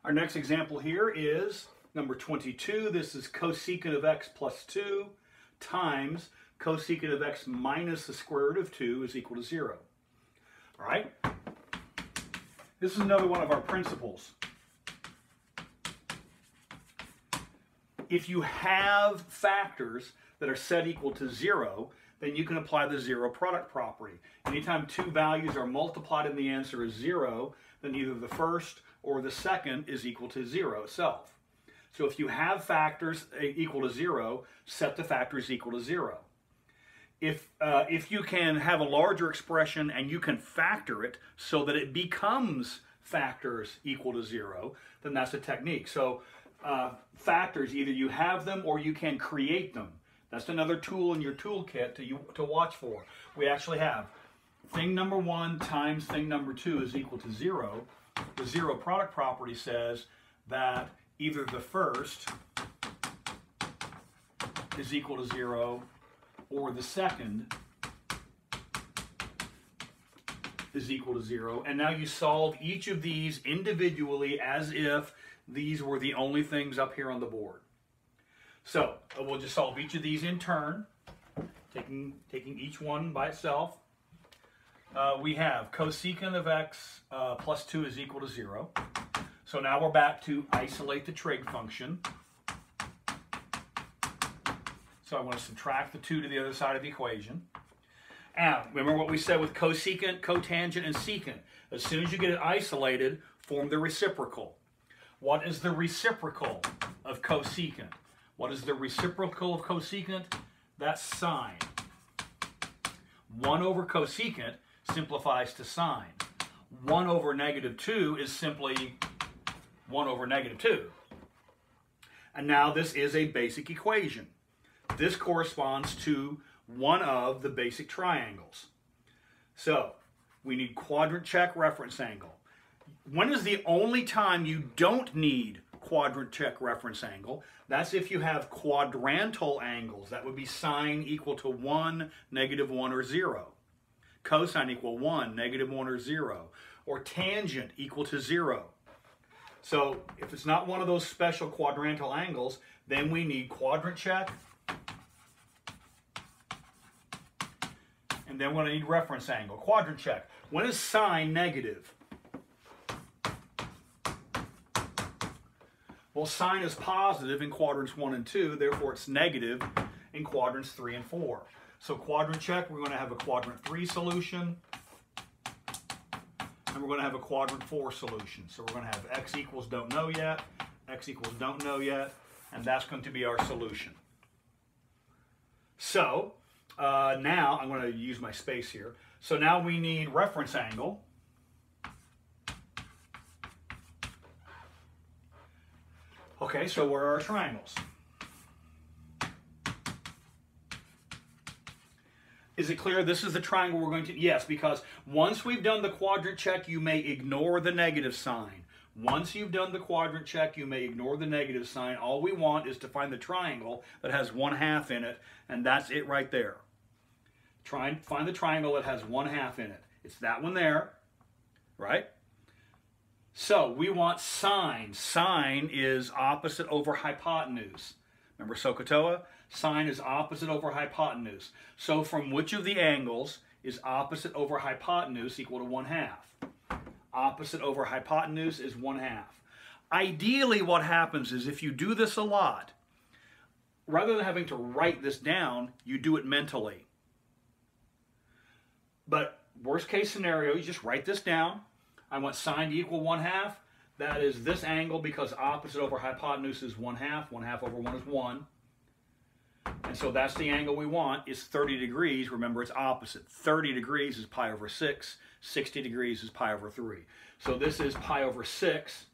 Our next example here is number 22. This is cosecant of x plus 2 times cosecant of x minus the square root of 2 is equal to 0. All right? This is another one of our principles. If you have factors that are set equal to 0, then you can apply the zero product property. Anytime two values are multiplied and the answer is 0, then either the first or the second is equal to 0 itself. So if you have factors equal to 0, set the factors equal to 0. If you can have a larger expression and you can factor it so that it becomes factors equal to 0, then that's a technique. So factors, either you have them or you can create them. That's another tool in your toolkit to watch for. We actually have thing number 1 times thing number 2 is equal to 0. The zero product property says that either the first is equal to 0 or the second is equal to 0. And now you solve each of these individually as if these were the only things up here on the board. So we'll just solve each of these in turn, taking each one by itself. We have cosecant of x plus 2 is equal to 0. So now we're back to isolate the trig function. So I want to subtract the 2 to the other side of the equation. Now, remember what we said with cosecant, cotangent, and secant. As soon as you get it isolated, form the reciprocal. What is the reciprocal of cosecant? What is the reciprocal of cosecant? That's sine. 1 over cosecant simplifies to sine. 1 over negative 2 is simply 1 over negative 2. And now this is a basic equation. This corresponds to one of the basic triangles. So we need quadrant check reference angle. When is the only time you don't need quadrant check reference angle? That's if you have quadrantal angles. That would be sine equal to 1, negative 1, or 0. Cosine equal 1, negative 1, or 0. Or tangent equal to 0. So if it's not one of those special quadrantal angles, then we need quadrant check. And then we're going to need reference angle. Quadrant check. When is sine negative? Well, sine is positive in quadrants 1 and 2, therefore it's negative in quadrants 3 and 4. So quadrant check, we're going to have a quadrant 3 solution, and we're going to have a quadrant 4 solution. So we're going to have x equals don't know yet, x equals don't know yet, and that's going to be our solution. So now I'm going to use my space here. So now we need reference angle. Okay, so where are our triangles? Is it clear this is the triangle we're going to... Yes, because once we've done the quadrant check, you may ignore the negative sign. Once you've done the quadrant check, you may ignore the negative sign. All we want is to find the triangle that has 1/2 in it, and that's it right there. Try and find the triangle that has 1/2 in it. It's that one there, right? So we want sine. Sine is opposite over hypotenuse. Remember SOHCAHTOA? Sine is opposite over hypotenuse. So from which of the angles is opposite over hypotenuse equal to 1/2? Opposite over hypotenuse is 1/2. Ideally, what happens is if you do this a lot, rather than having to write this down, you do it mentally. But worst case scenario, you just write this down. I want sine to equal 1/2. That is this angle because opposite over hypotenuse is 1/2. 1/2 over 1 is 1. And so that's the angle we want. It's 30 degrees. Remember, it's opposite. 30 degrees is pi over 6. 60 degrees is pi over 3. So this is pi over 6.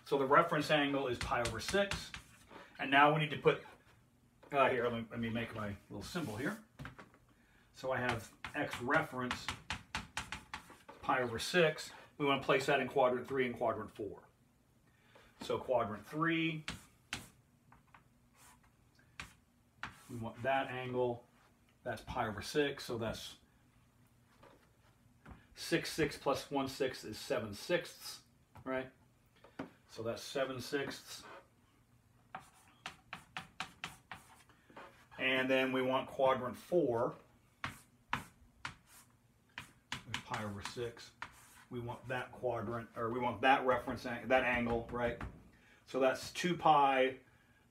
So the reference angle is pi over 6. And now we need to put, here, let me make my little symbol here. So I have x reference, pi over 6. We want to place that in quadrant 3 and quadrant 4. So quadrant 3, we want that angle, that's pi over 6, so that's 6/6 plus 1/6 is 7/6, right? So that's 7/6. And then we want quadrant 4. There's pi over 6. We want that quadrant, or we want that reference, that angle, right? So that's 2 pi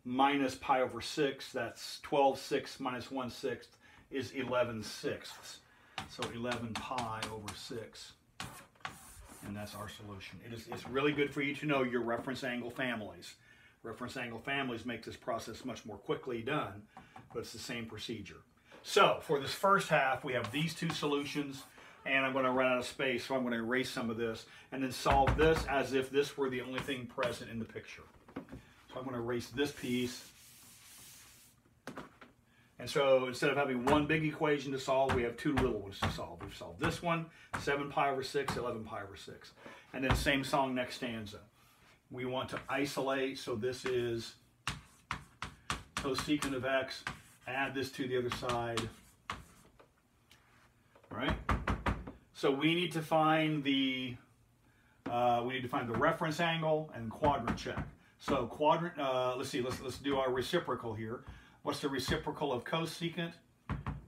minus pi over 6. That's 12/6 minus 1/6 is 11/6. So 11 pi over 6. And that's our solution. It's really good for you to know your reference angle families. Reference angle families make this process much more quickly done, but it's the same procedure. So for this first half, we have these two solutions, and I'm going to run out of space, so I'm going to erase some of this, and then solve this as if this were the only thing present in the picture. So I'm going to erase this piece. And so instead of having one big equation to solve, we have two little ones to solve. We've solved this one, 7 pi over 6, 11 pi over 6. And then same song, next stanza. We want to isolate, so this is cosecant of x, add this to the other side. All right? So we need to find the reference angle and quadrant check. So quadrant, let's do our reciprocal here. What's the reciprocal of cosecant?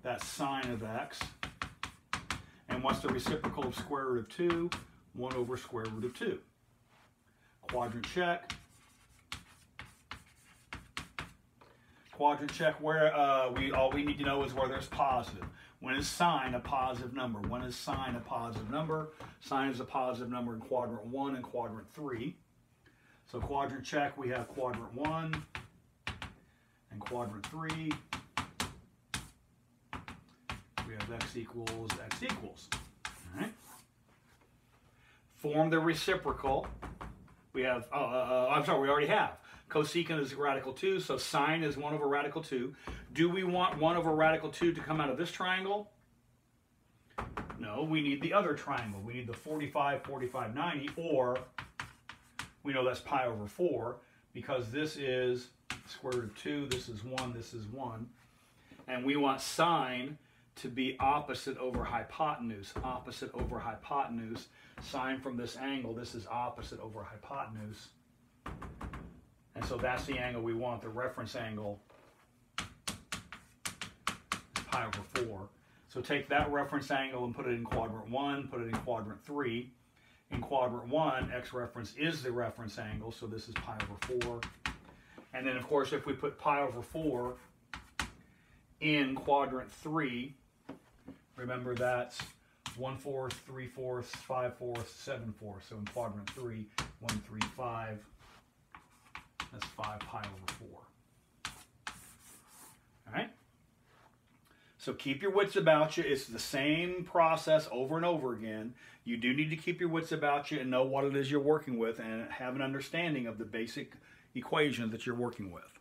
That's sine of x. And what's the reciprocal of square root of 2? 1 over square root of 2. Quadrant check. Quadrant check where all we need to know is where there's positive. When is sine a positive number? When is sine a positive number? Sine is a positive number in quadrant 1 and quadrant 3. So quadrant check, we have quadrant 1 and quadrant 3. We have x equals x equals. All right. Form the reciprocal. We have, I'm sorry, we already have. Cosecant is radical 2, so sine is 1 over radical 2. Do we want 1 over radical 2 to come out of this triangle? No, we need the other triangle. We need the 45, 45, 90, or we know that's pi over 4, because this is square root of 2, this is 1, this is 1. And we want sine to be opposite over hypotenuse. Opposite over hypotenuse. Sine from this angle, this is opposite over hypotenuse. And so that's the angle we want, the reference angle is pi over 4. So take that reference angle and put it in quadrant 1, put it in quadrant 3. In quadrant 1, x reference is the reference angle, so this is pi over 4. And then, of course, if we put pi over 4 in quadrant 3, remember that's 1/4, 3/4, 5/4, 7/4. So in quadrant 3, 1, 3, 5. That's 5 pi over 4. All right? So keep your wits about you. It's the same process over and over again. You do need to keep your wits about you and know what it is you're working with and have an understanding of the basic equation that you're working with.